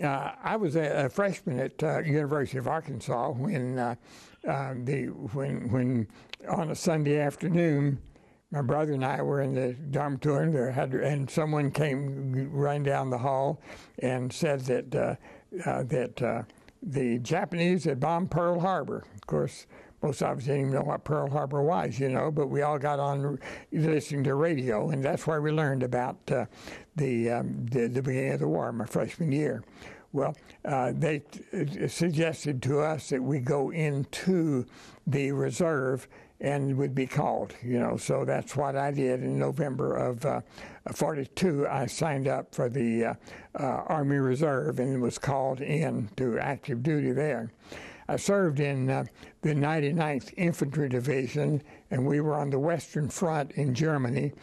I was a freshman at University of Arkansas when when on a Sunday afternoon, my brother and I were in the dormitory, and someone came running down the hall and said that the Japanese had bombed Pearl Harbor. Of course, most of us didn't even know what Pearl Harbor was, but we all got on listening to radio, and that's where we learned about the beginning of the war, my freshman year. Well, they suggested to us that we go into the reserve and would be called, So that's what I did in November of '42. I signed up for the Army Reserve and was called in to active duty there. I served in the 99th Infantry Division, and we were on the Western Front in Germany,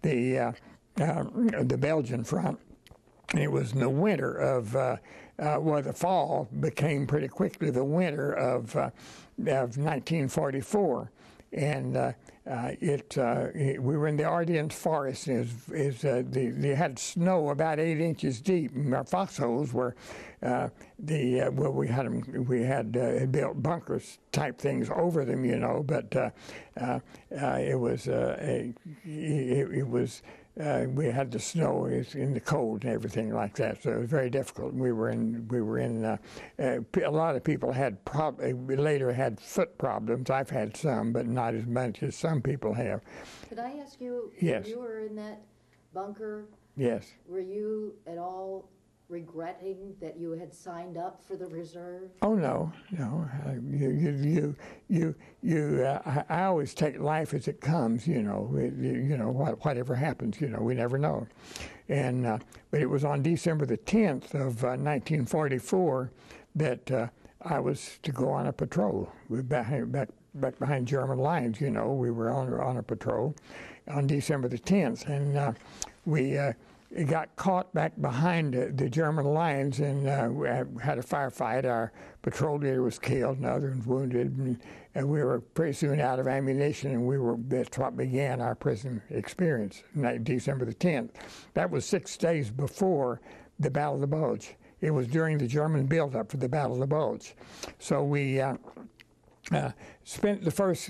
the Belgian front. And it was in the winter of, the fall became pretty quickly the winter of 1944. And we were in the Ardennes forest. They had snow about 8 inches deep. And our foxholes were we had built bunkers type things over them, but it was. We had the snow in the cold and everything like that, so it was very difficult. We were in. A lot of people later had foot problems. I've had some, but not as much as some people have. Could I ask you? Yes. When you were in that bunker. Yes. Were you at all regretting that you had signed up for the reserve? Oh no. I always take life as it comes. Whatever happens. We never know. And but it was on December the 10th of 1944 that I was to go on a patrol. Back behind German lines. We were on a patrol on December the 10th, and we. It got caught back behind the German lines, and we had a firefight. Our patrol leader was killed, and others wounded, and we were pretty soon out of ammunition, and that's what began our prison experience, December the 10th. That was 6 days before the Battle of the Bulge. It was during the German buildup for the Battle of the Bulge. So we spent the first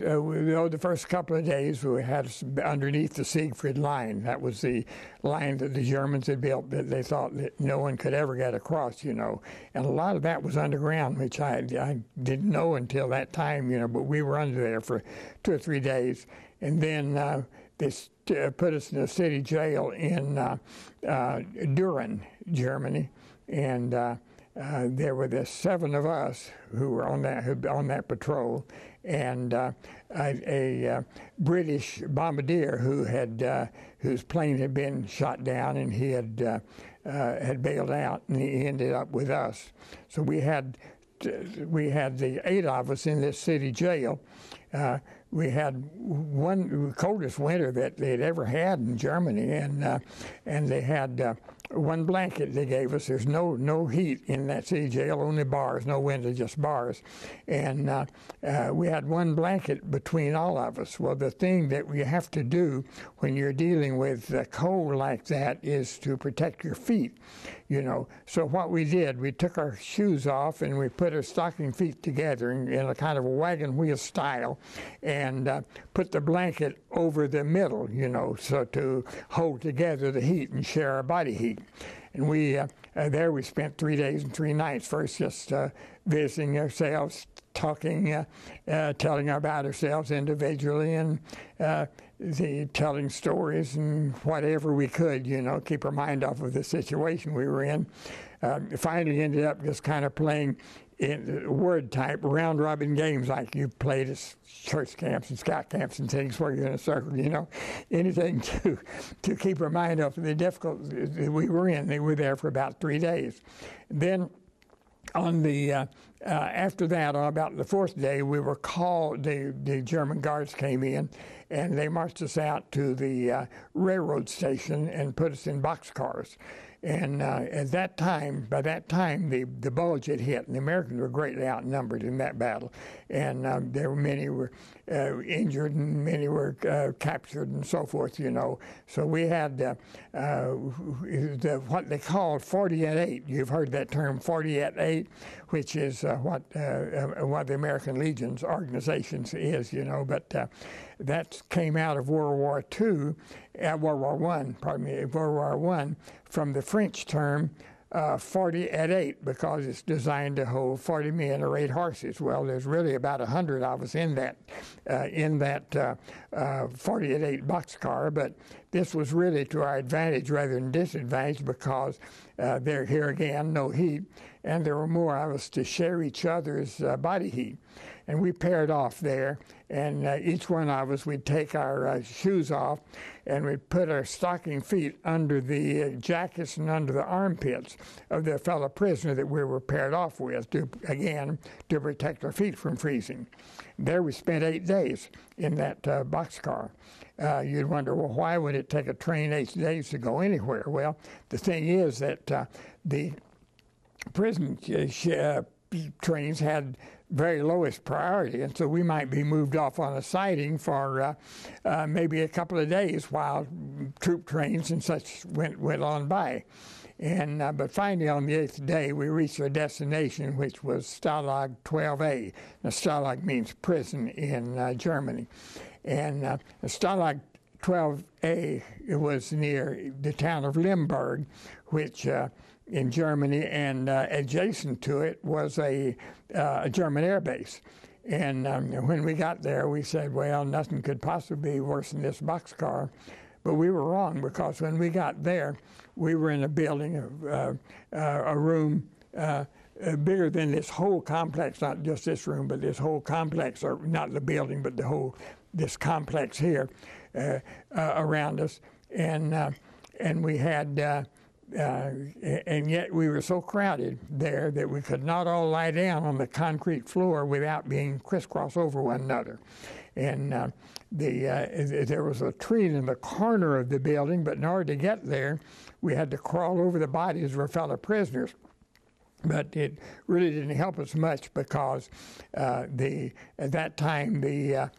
couple of days we had underneath the Siegfried Line. That was the line that the Germans had built that they thought that no one could ever get across, And a lot of that was underground, which I didn't know until that time, but we were under there for 2 or 3 days. And then they put us in a city jail in Düren, Germany. And there were the 7 of us who were on that patrol, and a British bombardier whose plane had been shot down, and he had bailed out, and he ended up with us. So we had the 8 of us in this city jail. We had the coldest winter that they'd ever had in Germany, and they had one blanket they gave us. There's no heat in that city jail, only bars, no window, just bars. And we had one blanket between all of us. Well, the thing that we have to do when you're dealing with cold like that is to protect your feet, So what we did, we took our shoes off and we put our stocking feet together in a kind of a wagon wheel style, and put the blanket over the middle, so to hold together the heat and share our body heat. And we spent 3 days and 3 nights, first just visiting ourselves, talking, telling about ourselves individually, and telling stories and whatever we could, keep our mind off of the situation we were in. Finally ended up just kind of playing in word type round robin games like you played at church camps and scout camps and things where you're in a circle, anything to keep our mind off of the difficulties we were in. They were there for about 3 days. Then on the after that, on about the 4th day, we were called. The German guards came in, and they marched us out to the railroad station and put us in boxcars. And at that time, by that time, the Bulge had hit, and the Americans were greatly outnumbered in that battle. And there were many were injured, and many were captured, and so forth. So we had what they called 40 at 8. You've heard that term, 40 at 8, which is what the American Legion's organizations is. But that came out of World War II, World War I, from the French term 40 at 8, because it's designed to hold 40 men or 8 horses. Well, there's really about 100 of us in that 40 at 8 boxcar, but this was really to our advantage rather than disadvantage, because there, here again, no heat, and there were more of us to share each other's body heat. And we paired off there, and each one of us, we'd take our shoes off, and we'd put our stocking feet under the jackets and under the armpits of the fellow prisoner that we were paired off with, to protect our feet from freezing. There we spent 8 days in that boxcar. You'd wonder, well, why would it take a train 8 days to go anywhere? Well, the thing is that the prison trains had very lowest priority, and so we might be moved off on a siding for maybe a couple of days while troop trains and such went on by. And but finally, on the 8th day, we reached our destination, which was Stalag 12A. Now, Stalag means prison in Germany. And Stalag 12A, it was near the town of Limburg, which in Germany, and adjacent to it was a German air base. And when we got there, we said, well, nothing could possibly be worse than this boxcar. But we were wrong, because when we got there, we were in a building, a room bigger than this whole complex, not just this room, but this whole complex, or not the building, but this complex here around us. And we had... and yet we were so crowded there that we could not all lie down on the concrete floor without being crisscross over one another. And there was a tree in the corner of the building, but in order to get there, we had to crawl over the bodies of our fellow prisoners. But it really didn't help us much, because at that time the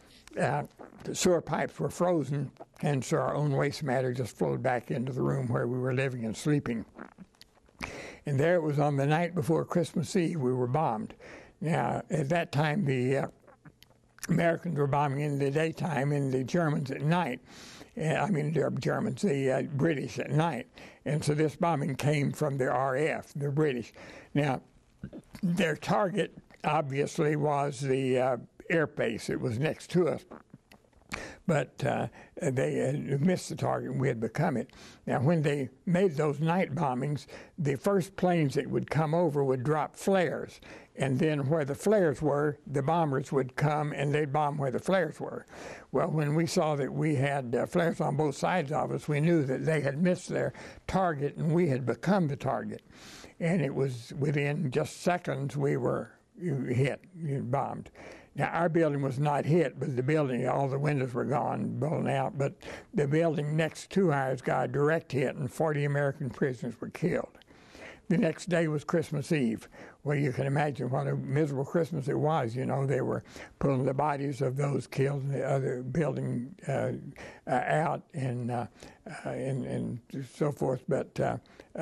sewer pipes were frozen, and so our own waste matter just flowed back into the room where we were living and sleeping. And there it was on the night before Christmas Eve, we were bombed. Now, at that time, the Americans were bombing in the daytime and the Germans at night. The British at night. And so this bombing came from the RAF, the British. Now, their target, obviously, was the air base. It was next to us. But they had missed the target, and we had become it. Now, when they made those night bombings, the first planes that would come over would drop flares. And then where the flares were, the bombers would come, and they'd bomb where the flares were. Well, when we saw that we had flares on both sides of us, we knew that they had missed their target, and we had become the target. And it was within just seconds we were hit, bombed. Now, our building was not hit, but the building, all the windows were gone, blown out. But the building next to ours got a direct hit, and 40 American prisoners were killed. The next day was Christmas Eve. Well, you can imagine what a miserable Christmas it was. They were pulling the bodies of those killed in the other building out and so forth. But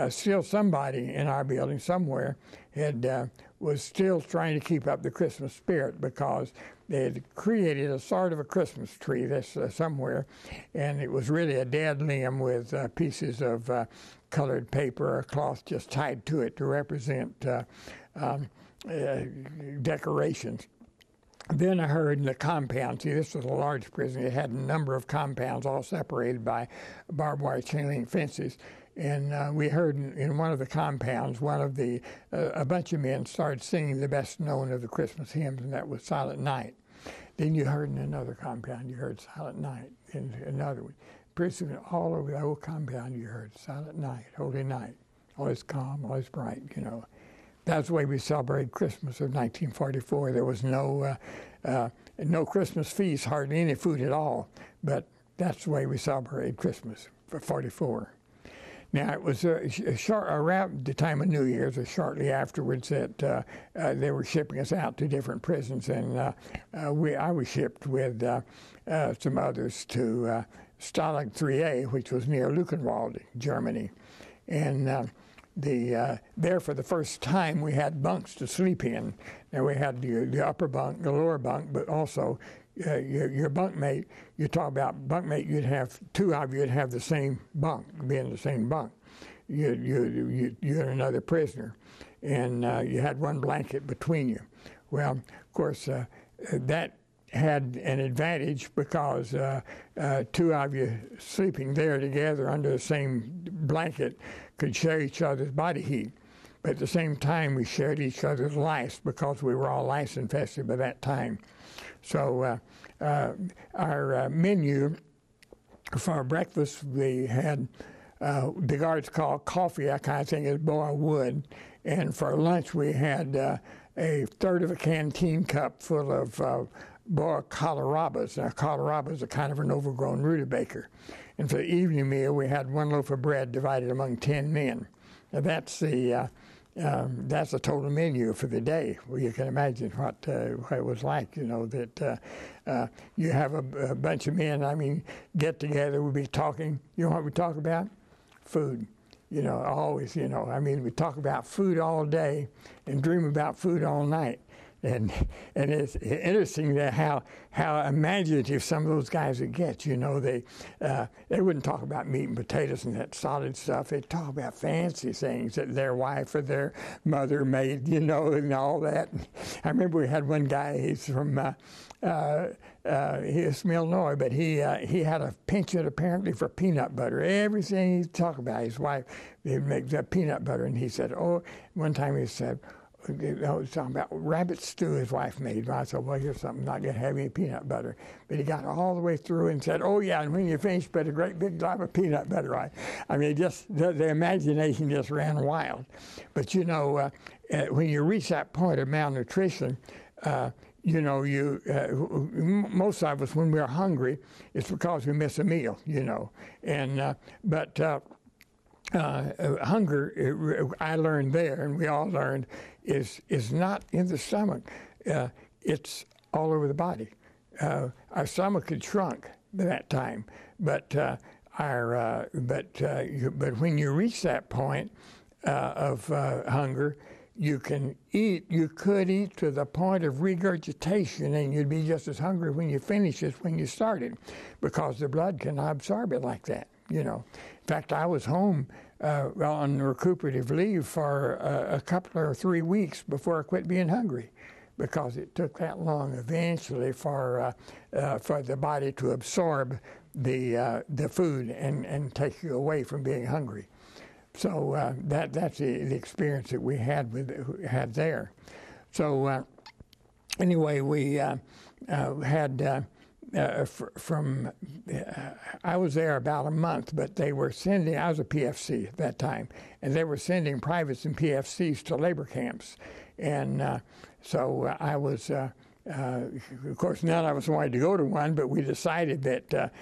still somebody in our building somewhere was still trying to keep up the Christmas spirit, because they had created a sort of a Christmas tree somewhere, and it was really a dead limb with pieces of colored paper or cloth just tied to it to represent decorations. Then I heard in the compound, see, this was a large prison. It had a number of compounds all separated by barbed wire chain link fences. And we heard in one of the compounds, a bunch of men started singing the best known of the Christmas hymns, and that was Silent Night. Then you heard in another compound, you heard Silent Night. In another one. Pretty soon, all over the whole compound, you heard Silent Night, Holy Night. Always calm, always bright, That's the way we celebrated Christmas of 1944. There was no Christmas feast, hardly any food at all. But that's the way we celebrated Christmas for 44. Now, it was around the time of New Year's or shortly afterwards that they were shipping us out to different prisons, and I was shipped with some others to Stalag 3A, which was near Luckenwalde, Germany. And there for the first time we had bunks to sleep in. Now we had the upper bunk, the lower bunk, but also your bunkmate. You talk about bunkmate, you'd have two of you'd have the same bunk, be in the same bunk. You and another prisoner, and you had one blanket between you. Well, of course, that had an advantage because two of you sleeping there together under the same blanket could share each other's body heat. But at the same time, we shared each other's lice because we were all lice infested by that time. So our menu for breakfast, we had the guards called coffee, that kind of thing, is boiled wood. And for lunch, we had a third of a canteen cup full of boiled kohlrabi. Now, kohlrabi is a kind of an overgrown rutabaga. And for the evening meal, we had one loaf of bread divided among 10 men. Now, that's the total menu for the day. Well, you can imagine what it was like, that you have a bunch of men, get together, we'd be talking. You know what we talk about? Food. Always, we talk about food all day and dream about food all night. And it's interesting that how imaginative some of those guys would get. They wouldn't talk about meat and potatoes and that solid stuff. They'd talk about fancy things that their wife or their mother made, and all that. I remember we had one guy. He's from he's from Illinois, but he had a penchant apparently for peanut butter. Everything he'd talk about, his wife, they'd make that peanut butter, and he said, one time he said, I was talking about rabbit stew his wife made. I said, well, here's something, not going to have any peanut butter. But he got all the way through and said, oh, yeah, and when you finish, put a great big glob of peanut butter on. Just the imagination just ran wild. But, when you reach that point of malnutrition, most of us, when we're hungry, it's because we miss a meal, hunger, I learned there, and we all learned, is not in the stomach. It's all over the body. Our stomach had shrunk by that time, but when you reach that point of hunger, you could eat to the point of regurgitation, and you'd be just as hungry when you finish as when you started, because the blood cannot absorb it like that. In fact, I was home on recuperative leave for a couple or 3 weeks before I quit being hungry, because it took that long eventually for the body to absorb the food and take you away from being hungry. So that's the experience that we had there. So anyway, we had. I was there about a month, but they were sending, I was a PFC at that time, and they were sending privates and PFCs to labor camps. And so I was, of course, none of us wanted to go to one, but we decided that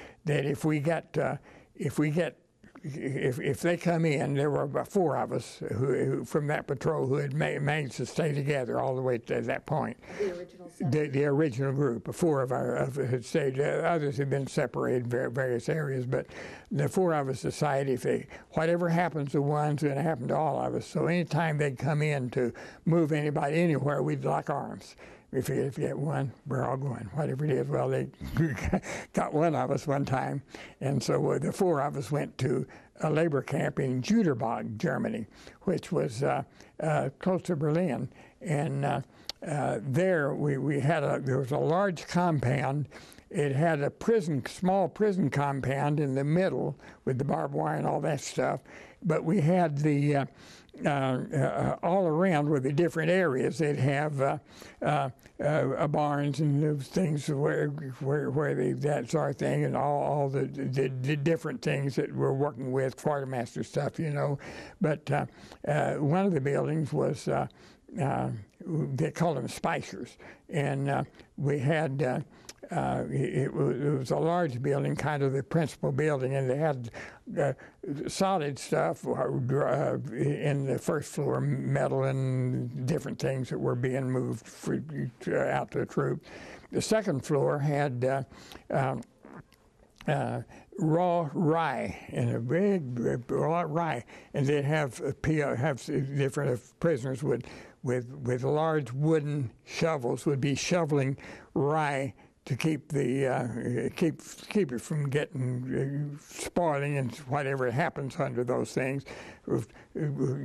if they come in, there were about 4 of us who from that patrol who had managed to stay together all the way to that point. The original the original group, 4 of us had stayed. Others had been separated in various areas, but the 4 of us decided whatever happens to one's going to happen to all of us. So anytime they'd come in to move anybody anywhere, we'd lock arms. We figured if you get one, we're all going, whatever it is. Well, they got one of us one time, and so the 4 of us went to a labor camp in Jüterbog, Germany, which was close to Berlin. And there there was a large compound. It had a small prison compound in the middle with the barbed wire and all that stuff. But we had the all around were the different areas. They'd have barns and those things where they, that sort of thing, and all the different things that we're working with, quartermaster stuff, But one of the buildings was they called them spicers, and we had. It was a large building, kind of the principal building, and they had solid stuff in the first floor, metal and different things that were being moved out to the troops. The second floor had raw rye, and a big raw rye, and they'd have different prisoners with large wooden shovels would be shoveling rye to keep the keep it from getting spoiling and whatever happens under those things.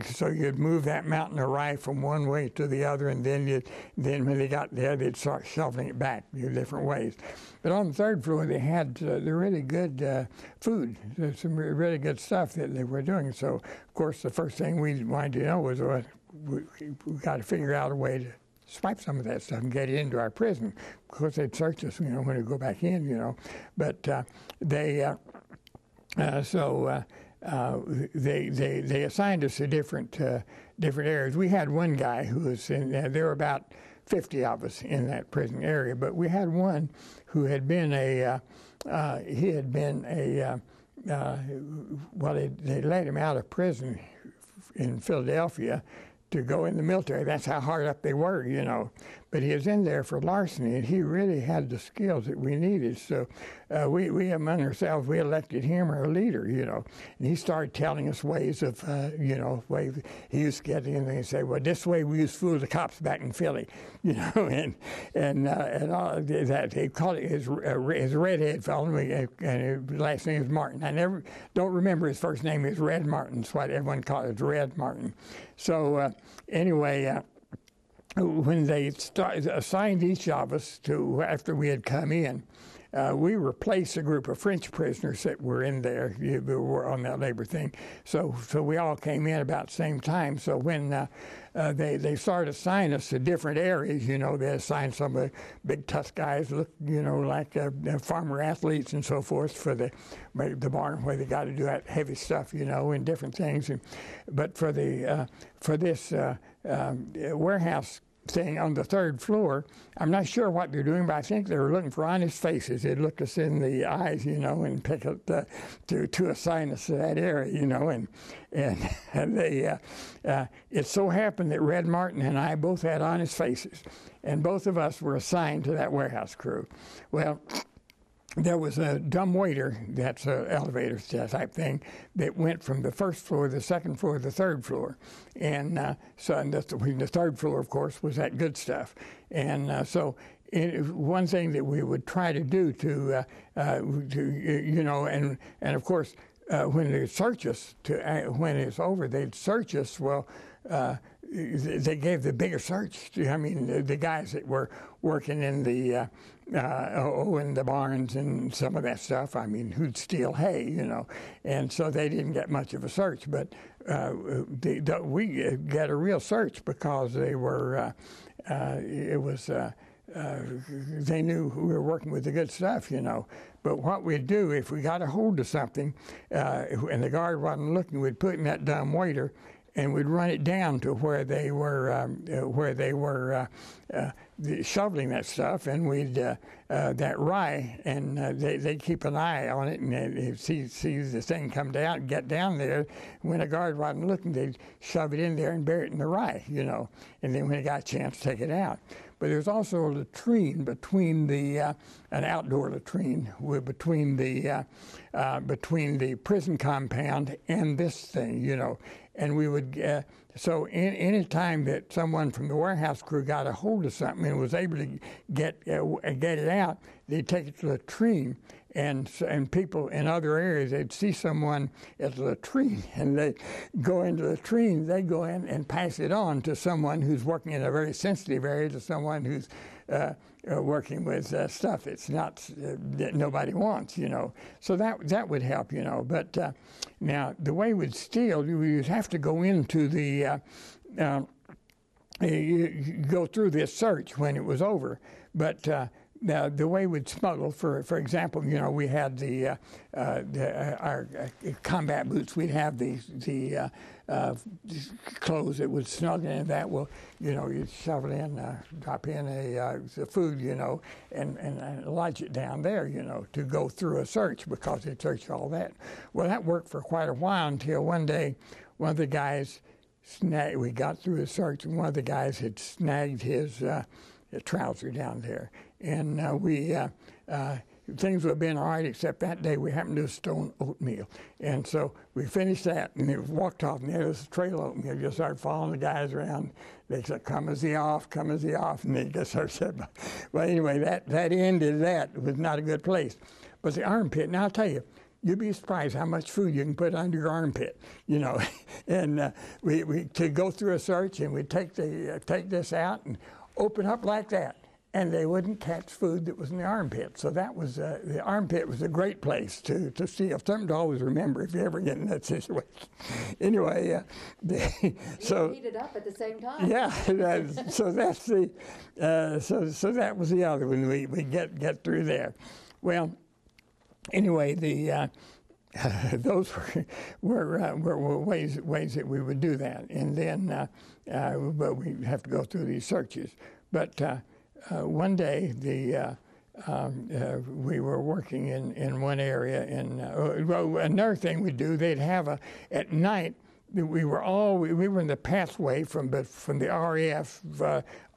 So you'd move that mountain of rye from one way to the other, and then when they got there, they'd start shoveling it back different ways. But on the third floor, they had the really good food, some really good stuff that they were doing. So of course, the first thing we wanted to know was we got to figure out a way to swipe some of that stuff and get it into our prison. Of course, they'd search us, when we go back in, But they assigned us to different areas. We had one guy who was in there. There were about 50 of us in that prison area, but we had one who had been they let him out of prison in Philadelphia to go in the military. That's how hard up they were, But he was in there for larceny, and he really had the skills that we needed. So we among ourselves, we elected him our leader, And he started telling us ways of, ways he used to get in there and say, well, this way we used to fool the cops back in Philly, and all that. They called it his redhead fellow, and his last name was Martin. I don't remember his first name. It's Red Martin. That's what everyone called it, Red Martin. So anyway, when they assigned each of us to, after we had come in, we replaced a group of French prisoners that were in there, were on that labor thing. So we all came in about the same time. So when they started assigning us to different areas, they assigned some of the big tough guys, like farmer athletes and so forth for the barn where they got to do that heavy stuff, and different things. But for this warehouse thing on the third floor, I'm not sure what they're doing, but I think they were looking for honest faces. They'd look us in the eyes, and pick up to assign us to that area, and they it so happened that Red Martin and I both had honest faces, and both of us were assigned to that warehouse crew. Well, there was a dumb waiter, that's an elevator type thing, that went from the first floor, the second floor, the third floor. And the third floor, of course, was that good stuff. And one thing that we would try to do and of course, when they search us, when it's over, they'd search us. Well, they gave the bigger search. The guys that were working in the in the barns and some of that stuff. Who'd steal hay, and so they didn't get much of a search. But we got a real search because they were. They knew we were working with the good stuff, But what we'd do if we got a hold of something, and the guard wasn't looking, we'd put in that dumb waiter, and we'd run it down to where they were shoveling that stuff, and we'd that rye, and they'd keep an eye on it, and see the thing come down, get down there. When a guard wasn't looking, they'd shove it in there and bury it in the rye, and then when they got a chance, take it out. But there's also a latrine between an outdoor latrine between the prison compound and this thing, And we would, so any time that someone from the warehouse crew got a hold of something and was able to get it out, they'd take it to the latrine. And people in other areas, they'd see someone at the latrine, and they go into the latrine. They go in and pass it on to someone who's working in a very sensitive area, to someone who's working with stuff that's not that nobody wants, So that would help, But now the way we'd steal, we'd have to go into the go through this search when it was over, but. the way we'd smuggle, for example, you know, we had our combat boots. We'd have the clothes that would snug in that. Well, you know, you'd shove it in, drop in the food, you know, and lodge it down there, you know, to go through a search because they'd search all that. Well, that worked for quite a while until one day, one of the guys we got through a search, and one of the guys had snagged his trouser down there. And things would have been all right, except that day we happened to stone oatmeal. And so we finished that, and it walked off, and there was a trail of oatmeal. Just started following the guys around. They said, come is he off, come is he off. And they just started saying, well, anyway, that ended that. It was not a good place. But the armpit, now I'll tell you, you'd be surprised how much food you can put under your armpit, you know. And we to go through a search, and we'd take this out and open up like that, and they wouldn't catch food that was in the armpit. So that was the armpit was a great place to steal. Something to always remember if you ever get in that situation. Anyway, so heat it up at the same time. Yeah, so that's so that was the other one. We get through there. Well, anyway, those were ways that we would do that, and then but we have to go through these searches. But one day we were working in one area, and another thing we do, they'd have at night. We were in the pathway from the RAF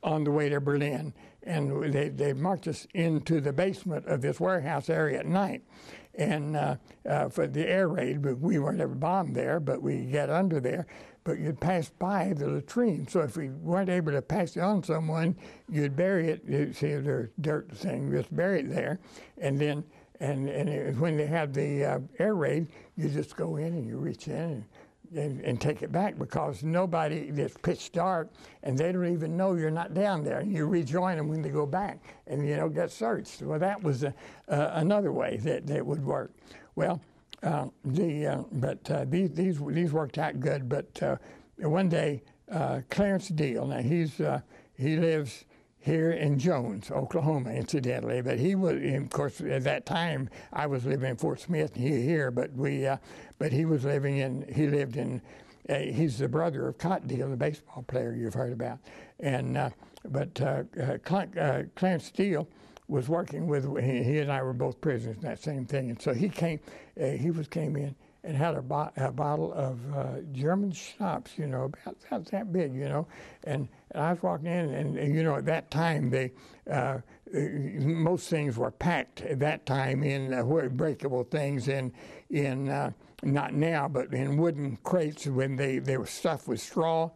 on the way to Berlin, and they marched us into the basement of this warehouse area at night. And for the air raid, we weren't ever bombed there, but we get under there. But you'd pass by the latrine, so if we weren't able to pass it on someone, you'd bury it. You see, there's dirt thing, just bury it there, and then when they had the air raid, you just go in and you reach in and take it back, because it's pitch dark, and they don't even know you're not down there. You rejoin them when they go back, and you don't get searched. Well, that was another way that would work. Well, these worked out good. But one day, Clarence Deal. Now he lives here in Jones, Oklahoma, incidentally. But he was, of course, at that time I was living in Fort Smith, and he here. But he was living in. He lived in. He's the brother of Cott Deal, the baseball player you've heard about. And Clarence Deal was working with, he and I were both prisoners in that same thing. And so he came in and had a bottle of German schnapps, you know, about that big, you know. And I was walking in, and you know, at that time, most things were packed at that time in breakable things in not now, but in wooden crates when they were stuffed with straw.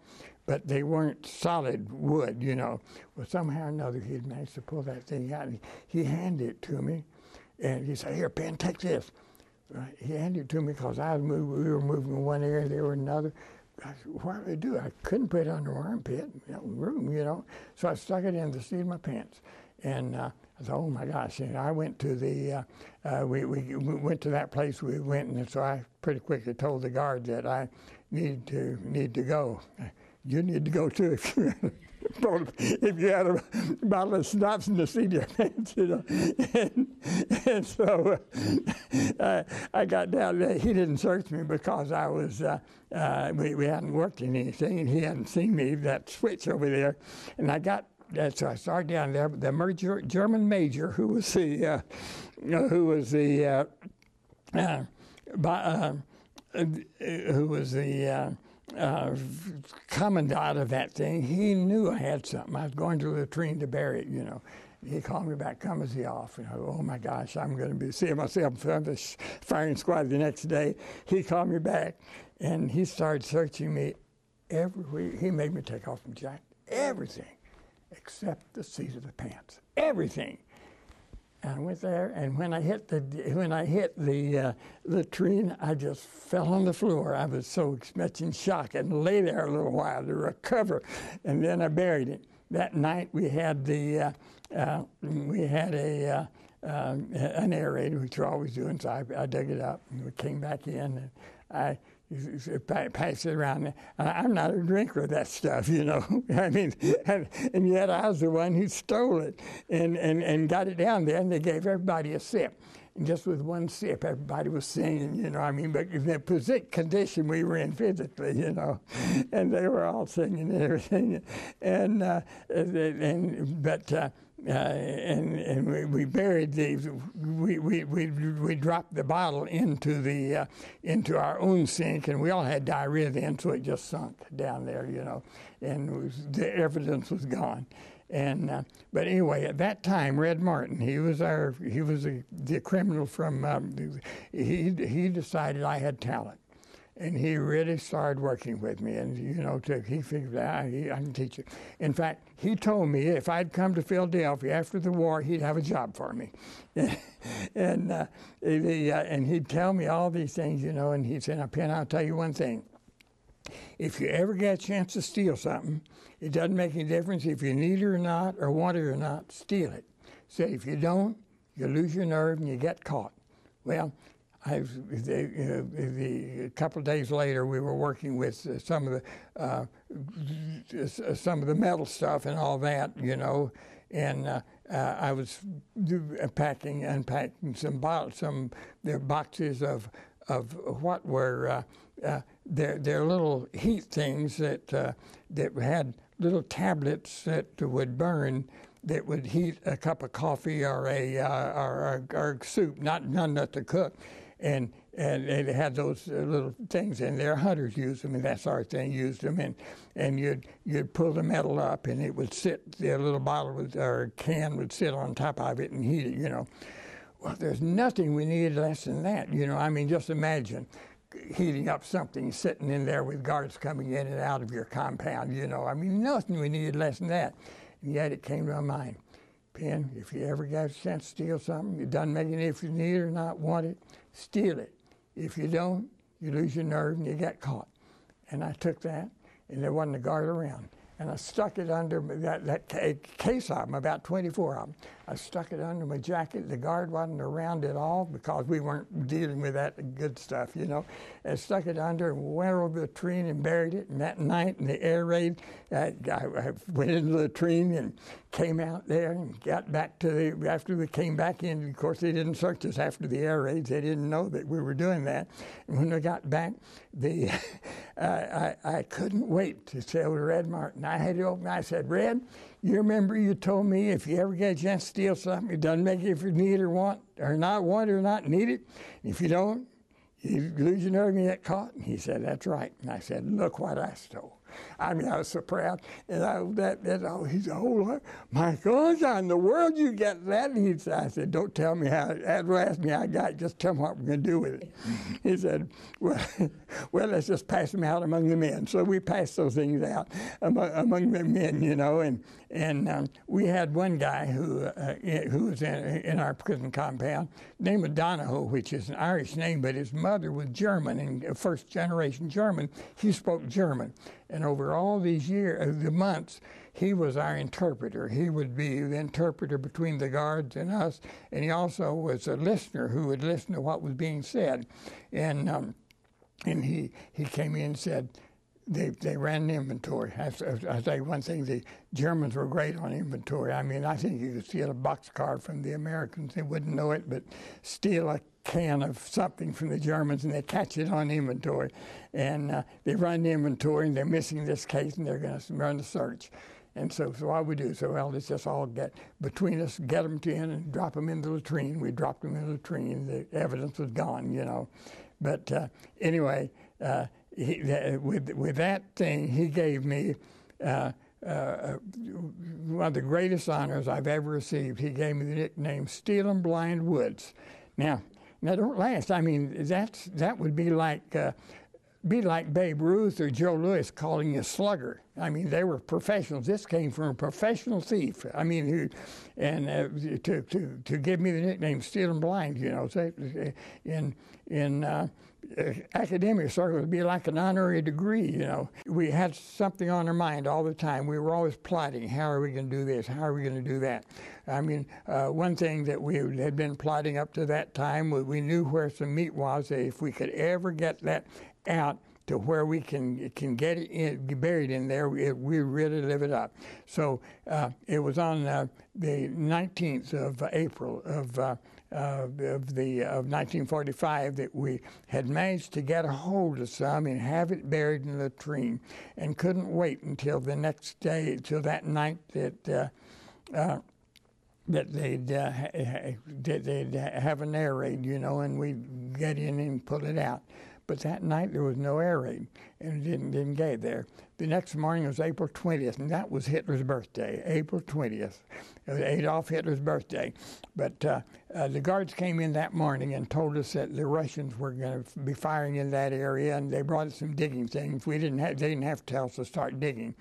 But they weren't solid wood, you know. Well, somehow or another, he had managed to pull that thing out, and he handed it to me, and he said, "Here, Penn, take this." He handed it to me because we were moving in one area, they were in another. I said, what do I do? I couldn't put it under my armpit, room, you know. So I stuck it in the seat of my pants, and I thought, oh my gosh! And I went to we went to that place. We went, and so I pretty quickly told the guard that I need to go. You need to go too if you had a bottle of schnapps in the seat of your pants, you know. And so I got down there. He didn't search me because I was we hadn't worked in anything, and he hadn't seen me, that switch over there. And so I started down there. But the German major, who was the commandant of that thing, he knew I had something. I was going to the latrine to bury it, you know. He called me back, come is he off? And I go, oh my gosh, I'm going to be seeing myself from the firing squad the next day. He called me back, and he started searching me everywhere. He made me take off my jacket, everything, except the seat of the pants, everything. I went there, and when I hit the latrine, I just fell on the floor. I was so much in shock, and lay there a little while to recover, and then I buried it. That night we had an air raid, which we're always doing. So I dug it up, and we came back in, and I pass it around. I'm not a drinker of that stuff, you know. I mean, and yet I was the one who stole it and got it down there, and they gave everybody a sip. And just with one sip, everybody was singing, you know. I mean, but the condition we were in physically, you know, and they were all singing and everything. And we buried these. We dropped the bottle into our own sink, and we all had diarrhea then, so it just sunk down there, you know, and the evidence was gone. And but anyway, at that time, Red Martin, he was the criminal from. He decided I had talent, and he really started working with me. And you know, he figured I can teach you. In fact, he told me if I'd come to Philadelphia after the war, he'd have a job for me, and he'd tell me all these things, you know. And he said, "Now, Penn, I'll tell you one thing. If you ever get a chance to steal something, it doesn't make any difference if you need it or not, or want it or not, steal it. Say if you don't, you lose your nerve and you get caught." Well, a couple of days later, we were working with some of the metal stuff and all that, you know, and I was unpacking some boxes of what were they're little heat things that had little tablets that would burn, that would heat a cup of coffee or a soup, not to cook, and it had those little things in there. Hunters used them, and that sort of thing used them, and you'd pull the metal up, and it would sit. The little bottle or can would sit on top of it and heat it, you know. Well, there's nothing we needed less than that, you know. I mean, just imagine heating up something, sitting in there with guards coming in and out of your compound, you know. I mean, nothing we needed less than that. And yet it came to my mind, Penn, if you ever got a chance to steal something, it doesn't make any if you need it or not want it, steal it. If you don't, you lose your nerve and you get caught. And I took that, and there wasn't a guard around. And I stuck it under that case of them, about 24 of them. I stuck it under my jacket. The guard wasn't around at all because we weren't dealing with that good stuff, you know. And stuck it under and went over the latrine and buried it. And that night in the air raid, I went into the latrine and came out there and got back to after we came back in. Of course, they didn't search us after the air raids. They didn't know that we were doing that. And when we got back, I couldn't wait to tell Red Martin. I had to open. I said, Red, you remember you told me if you ever get a chance to steal something, it doesn't make it if you need it or want or not need it. If you don't, you lose your nerve and you get caught. And he said, that's right. And I said, look what I stole. I mean, I was so proud. And he said, oh, my gosh, how in the world you get that? And I said, don't tell me how. Ask me how I got it. Just tell me what we're going to do with it. He said, well, let's just pass them out among the men. So we passed those things out among the men, you know. And we had one guy who was in our prison compound, named Donahoe, which is an Irish name, but his mother was German, and first-generation German. He spoke German. And over all these years, the months, he was our interpreter. He would be the interpreter between the guards and us, and he also was a listener who would listen to what was being said. And he came in and said, they ran an inventory. I say one thing, the Germans were great on inventory. I mean, I think you could steal a boxcar from the Americans, they wouldn't know it, but steal a can of something from the Germans and they catch it on inventory. And they run the inventory and they're missing this case and they're going to run the search. And so what we do, let's just all get between us, get them in and drop them in the latrine. We dropped them in the latrine. The evidence was gone, you know. But anyway, with that thing, he gave me one of the greatest honors I've ever received. He gave me the nickname Stealing Blind Woods. Now don't laugh. I mean, that would be like Babe Ruth or Joe Louis calling you slugger. I mean, they were professionals. This came from a professional thief. I mean, to give me the nickname Stealing Blind, you know, so in academic circles, it'd be like an honorary degree, you know. We had something on our mind all the time. We were always plotting. How are we going to do this? How are we going to do that? I mean, one thing that we had been plotting up to that time, we knew where some meat was. If we could ever get that out to where we can get it get buried in there. We really live it up. So it was on the 19th of April of 1945 that we had managed to get a hold of some and have it buried in the latrine, and couldn't wait until the next day, till that night that they'd have an air raid, you know, and we'd get in and pull it out. But that night there was no air raid, and didn't get there. The next morning was April 20th, and that was Hitler's birthday, April 20th. It was Adolf Hitler's birthday. But the guards came in that morning and told us that the Russians were going to be firing in that area, and they brought us some digging things. They didn't have to tell us to start digging,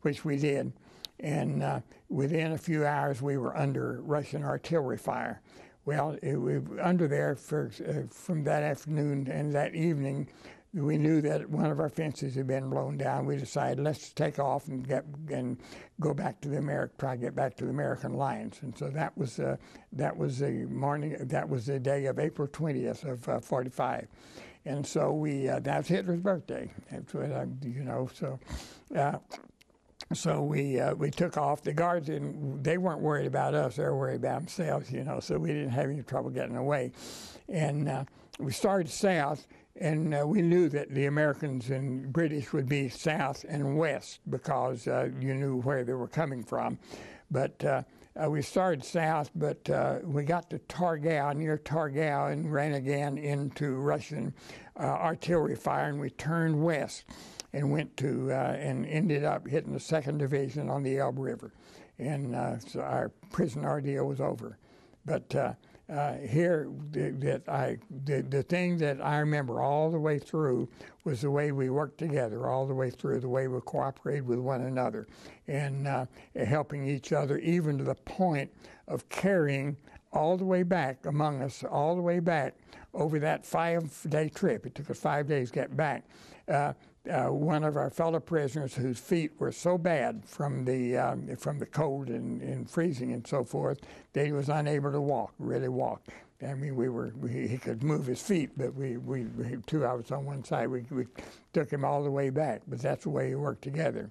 which we did. And within a few hours, we were under Russian artillery fire. Well, we were under there from that afternoon and that evening. We knew that one of our fences had been blown down. We decided, let's take off and go back to try to get back to the American lines. And so that was the morning. That was the day of April 20th of 45. And so that was Hitler's birthday. That's what you know. So we took off. The guards they weren't worried about us. They were worried about themselves, you know. So we didn't have any trouble getting away. And we started south, and we knew that the Americans and British would be south and west because you knew where they were coming from. But we started south, but we got to Targau, near Targau, and ran again into Russian artillery fire, and we turned west and went to and ended up hitting the 2nd Division on the Elbe River, and so our prison ordeal was over. But here, the thing that I remember all the way through was the way we worked together, all the way through, the way we cooperated with one another, and helping each other, even to the point of carrying all the way back among us, all the way back over that 5-day trip. It took us 5 days to get back. One of our fellow prisoners whose feet were so bad from the cold and freezing and so forth that he was unable to really walk. I mean, he could move his feet, but we 2 hours on one side, we took him all the way back. But that's the way we worked together.